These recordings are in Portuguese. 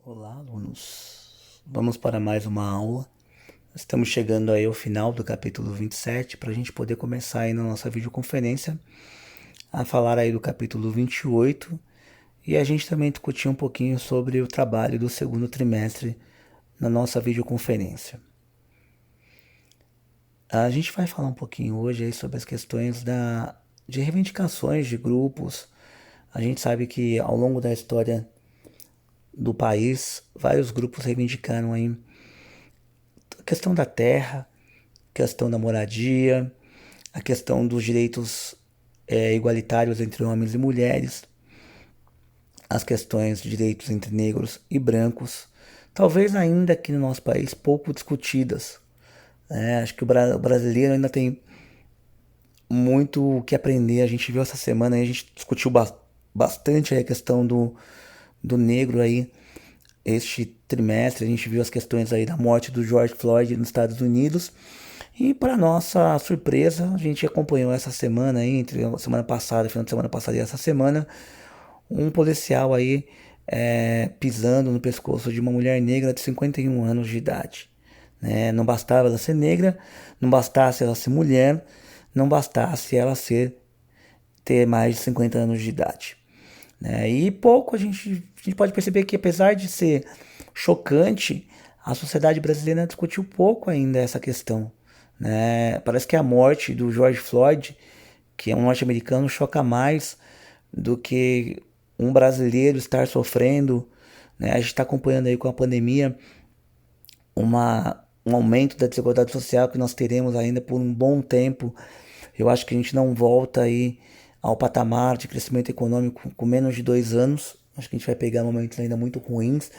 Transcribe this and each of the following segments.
Olá, alunos. Vamos para mais uma aula. Estamos chegando aí ao final do capítulo 27 para a gente poder começar aí na nossa videoconferência a falar aí do capítulo 28 e a gente também discutir um pouquinho sobre o trabalho do segundo trimestre na nossa videoconferência. A gente vai falar um pouquinho hoje aí sobre as questões de reivindicações de grupos. A gente sabe que ao longo da história do país, vários grupos reivindicaram aí a questão da terra, a questão da moradia, a questão dos direitos igualitários entre homens e mulheres, as questões de direitos entre negros e brancos, talvez ainda aqui no nosso país pouco discutidas. Acho que o brasileiro ainda tem muito o que aprender. A gente viu essa semana, a gente discutiu bastante a questão do negro aí este trimestre. A gente viu as questões aí da morte do George Floyd nos Estados Unidos. E para nossa surpresa, a gente acompanhou essa semana aí, entre a semana passada, final de semana passada e essa semana, um policial aí pisando no pescoço de uma mulher negra de 51 anos de idade. Não bastava ela ser negra, não bastasse ela ser mulher, não bastasse ela ter mais de 50 anos de idade. E pouco a gente pode perceber que, apesar de ser chocante, a sociedade brasileira discutiu pouco ainda essa questão. Parece que a morte do George Floyd, que é um norte-americano, choca mais do que um brasileiro estar sofrendo. A gente está acompanhando aí com a pandemia um aumento da desigualdade social que nós teremos ainda por um bom tempo. Eu acho que a gente não volta aí ao patamar de crescimento econômico com menos de 2 anos. Acho que a gente vai pegar momentos ainda muito ruins.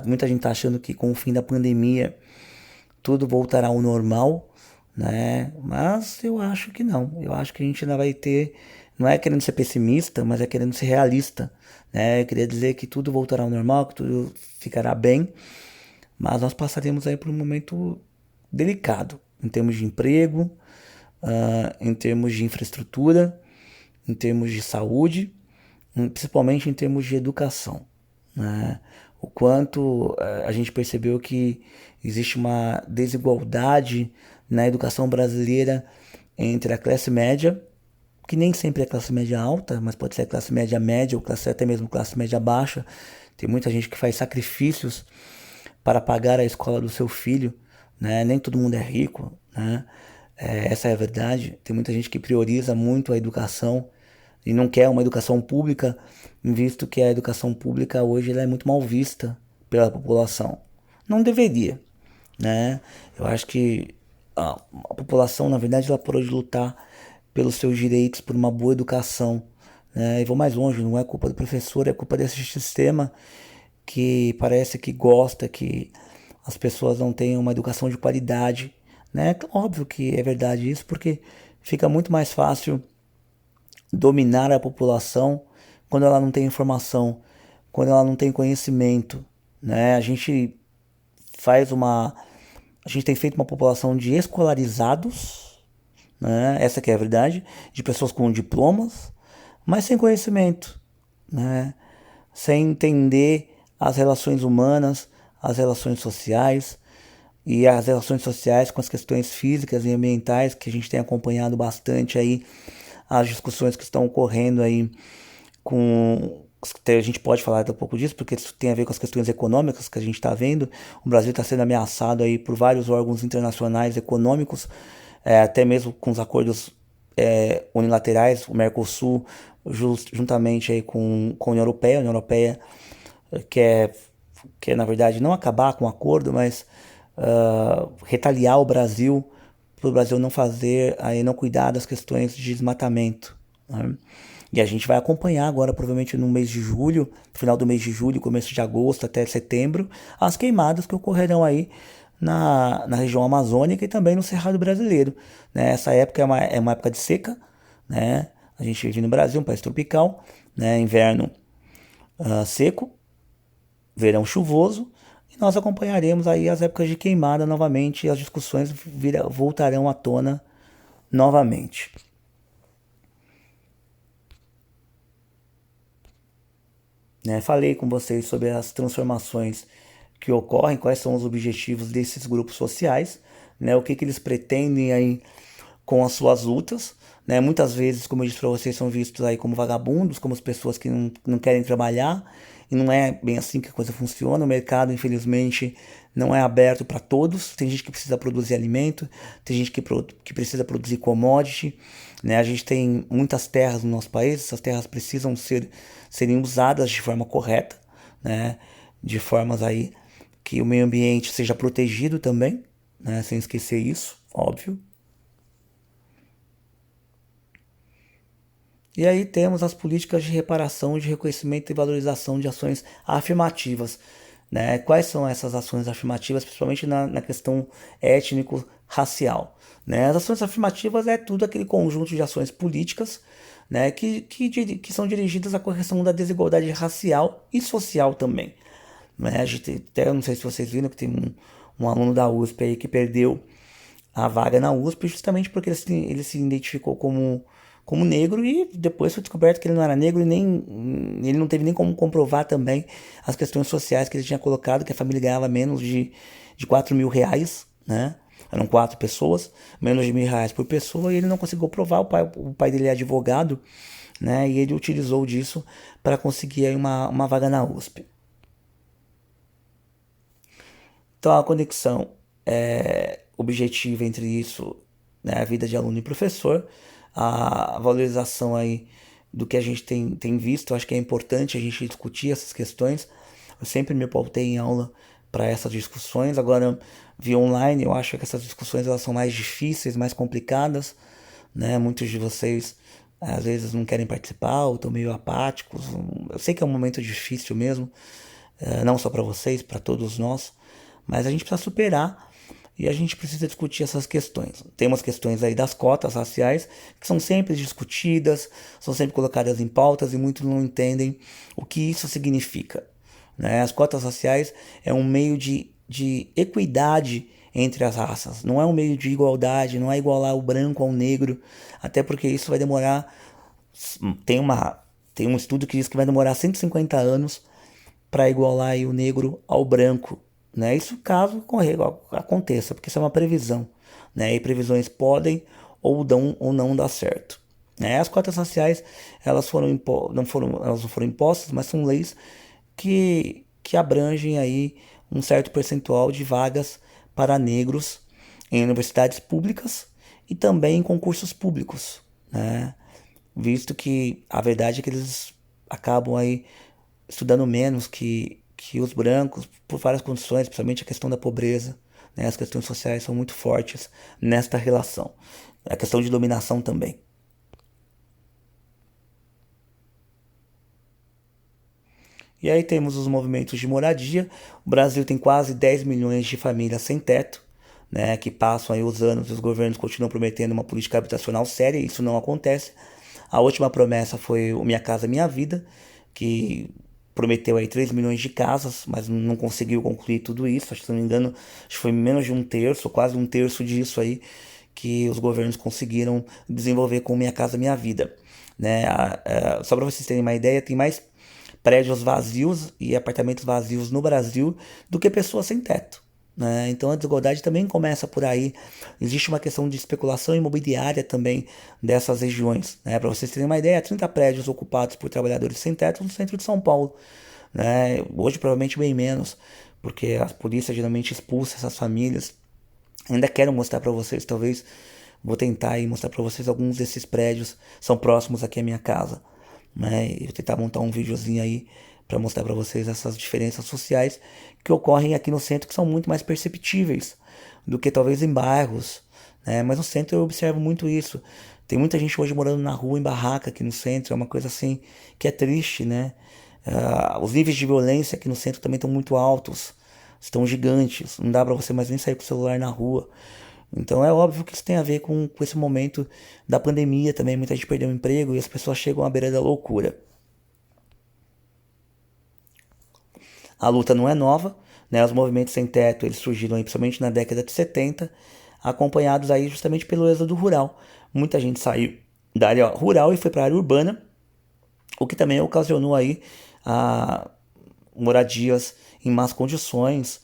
Muita gente está achando que com o fim da pandemia tudo voltará ao normal, Mas eu acho que não. Eu acho que a gente ainda vai ter, não é querendo ser pessimista, mas é querendo ser realista, Eu queria dizer que tudo voltará ao normal, que tudo ficará bem, mas nós passaremos aí por um momento delicado em termos de emprego, em termos de infraestrutura, em termos de saúde, principalmente em termos de educação. O quanto a gente percebeu que existe uma desigualdade na educação brasileira entre a classe média, que nem sempre é classe média alta, mas pode ser classe média média ou até mesmo classe média baixa. Tem muita gente que faz sacrifícios para pagar a escola do seu filho, Nem todo mundo é rico, essa é a verdade. Tem muita gente que prioriza muito a educação e não quer uma educação pública, visto que a educação pública hoje ela é muito mal vista pela população. Não deveria, Eu acho que a população, na verdade, ela parou de lutar pelos seus direitos, por uma boa educação, E vou mais longe, não é culpa do professor, é culpa desse sistema que parece que gosta que as pessoas não tenham uma educação de qualidade, Óbvio que é verdade isso, porque fica muito mais fácil dominar a população quando ela não tem informação, quando ela não tem conhecimento, A gente faz uma a gente tem feito uma população de escolarizados, Essa que é a verdade, de pessoas com diplomas, mas sem conhecimento, Sem entender as relações humanas, as relações sociais e as relações sociais com as questões físicas e ambientais, que a gente tem acompanhado bastante aí as discussões que estão ocorrendo aí com a gente pode falar um pouco disso, porque isso tem a ver com as questões econômicas que a gente está vendo. O Brasil está sendo ameaçado aí por vários órgãos internacionais econômicos, até mesmo com os acordos unilaterais, o Mercosul, juntamente aí com a União Europeia quer na verdade não acabar com o acordo, mas retaliar o Brasil, para o Brasil não fazer, aí não cuidar das questões de desmatamento, E a gente vai acompanhar agora, provavelmente no mês de julho, final do mês de julho, começo de agosto até setembro, as queimadas que ocorrerão aí na região amazônica e também no Cerrado brasileiro. Essa época é uma época de seca, A gente vive no Brasil, um país tropical, Inverno seco, verão chuvoso, e nós acompanharemos aí as épocas de queimada novamente e as discussões voltarão à tona novamente. né? Falei com vocês sobre as transformações que ocorrem, quais são os objetivos desses grupos sociais, né? O que que eles pretendem aí com as suas lutas, né? Muitas vezes, como eu disse para vocês, são vistos aí como vagabundos, como as pessoas que não querem trabalhar, e não é bem assim que a coisa funciona. O mercado, infelizmente, não é aberto para todos. Tem gente que precisa produzir alimento, tem gente que precisa produzir commodity, né? A gente tem muitas terras no nosso país, essas terras precisam serem usadas de forma correta, né? De formas aí que o meio ambiente seja protegido também, né? Sem esquecer isso, óbvio. E aí temos as políticas de reparação, de reconhecimento e valorização de ações afirmativas, né? Quais são essas ações afirmativas, principalmente na questão étnico-racial, né? As ações afirmativas é tudo aquele conjunto de ações políticas, né, que são dirigidas à correção da desigualdade racial e social também, né? A gente, até não sei se vocês viram que tem um aluno da USP aí que perdeu a vaga na USP justamente porque ele se identificou como negro e depois foi descoberto que ele não era negro e ele não teve nem como comprovar também as questões sociais que ele tinha colocado, que a família ganhava menos de R$ 4.000, né? Eram 4 pessoas, menos de R$ 1.000 por pessoa, e ele não conseguiu provar. O pai dele é advogado, né? E ele utilizou disso para conseguir aí uma vaga na USP. Então a conexão objetiva entre isso, né, a vida de aluno e professor, a valorização aí do que a gente tem visto. Eu acho que é importante a gente discutir essas questões. Eu sempre me pautei em aula para essas discussões. Agora, via online, eu acho que essas discussões elas são mais difíceis, mais complicadas, né? Muitos de vocês às vezes não querem participar ou estão meio apáticos. Eu sei que é um momento difícil mesmo, não só para vocês, para todos nós, mas a gente precisa superar e a gente precisa discutir essas questões. Tem umas questões aí das cotas raciais que são sempre discutidas, são sempre colocadas em pautas e muitos não entendem o que isso significa, né? As cotas raciais é um meio de equidade entre as raças, não é um meio de igualdade, não é igualar o branco ao negro, até porque isso vai demorar. Tem uma, tem um estudo que diz que vai demorar 150 anos para igualar aí o negro ao branco, né? Isso caso aconteça, porque isso é uma previsão, né? E previsões podem ou não dar certo, né? As cotas raciais, elas não foram impostas, mas são leis que abrangem aí um certo percentual de vagas para negros em universidades públicas e também em concursos públicos, né? Visto que a verdade é que eles acabam aí estudando menos que os brancos por várias condições, principalmente a questão da pobreza, né? As questões sociais são muito fortes nesta relação. A questão de dominação também. E aí temos os movimentos de moradia. O Brasil tem quase 10 milhões de famílias sem teto, né, que passam aí os anos e os governos continuam prometendo uma política habitacional séria e isso não acontece. A última promessa foi o Minha Casa Minha Vida, que prometeu aí 3 milhões de casas, mas não conseguiu concluir tudo isso. Acho que, se não me engano, acho que foi menos de um terço, quase um terço disso aí que os governos conseguiram desenvolver com Minha Casa Minha Vida, né? Só para vocês terem uma ideia, tem mais prédios vazios e apartamentos vazios no Brasil do que pessoas sem teto, né? Então a desigualdade também começa por aí. Existe uma questão de especulação imobiliária também dessas regiões, né? Para vocês terem uma ideia, 30 prédios ocupados por trabalhadores sem teto no centro de São Paulo, né? Hoje provavelmente bem menos, porque a polícia geralmente expulsa essas famílias. Ainda quero mostrar para vocês, talvez vou tentar aí mostrar para vocês alguns desses prédios são próximos aqui à minha casa, né? Eu vou tentar montar um videozinho aí para mostrar para vocês essas diferenças sociais que ocorrem aqui no centro, que são muito mais perceptíveis do que talvez em bairros, né? Mas no centro eu observo muito isso. Tem muita gente hoje morando na rua, em barraca aqui no centro, é uma coisa assim que é triste, né? Os níveis de violência aqui no centro também estão muito altos, estão gigantes, não dá para você mais nem sair com o celular na rua. Então é óbvio que isso tem a ver com esse momento da pandemia também. Muita gente perdeu o emprego e as pessoas chegam à beira da loucura. A luta não é nova, né? Os movimentos sem teto eles surgiram aí, principalmente na década de 70, acompanhados aí justamente pelo êxodo rural. Muita gente saiu da área rural e foi para a área urbana, o que também ocasionou aí a moradias em más condições,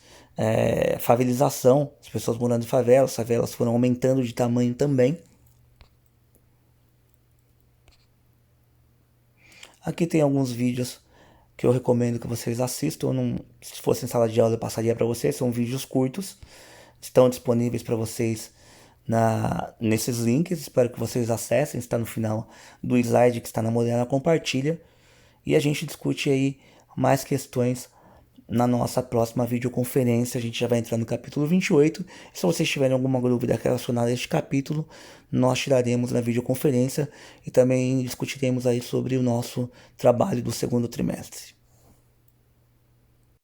favelização, as pessoas morando em favelas, as favelas foram aumentando de tamanho também. Aqui tem alguns vídeos que eu recomendo que vocês assistam. Não, se fosse em sala de aula eu passaria para vocês, são vídeos curtos, estão disponíveis para vocês nesses links, espero que vocês acessem, está no final do slide que está na Moderna Compartilha, e a gente discute aí mais questões na nossa próxima videoconferência. A gente já vai entrar no capítulo 28, e se vocês tiverem alguma dúvida relacionada a este capítulo, nós tiraremos na videoconferência e também discutiremos aí sobre o nosso trabalho do segundo trimestre.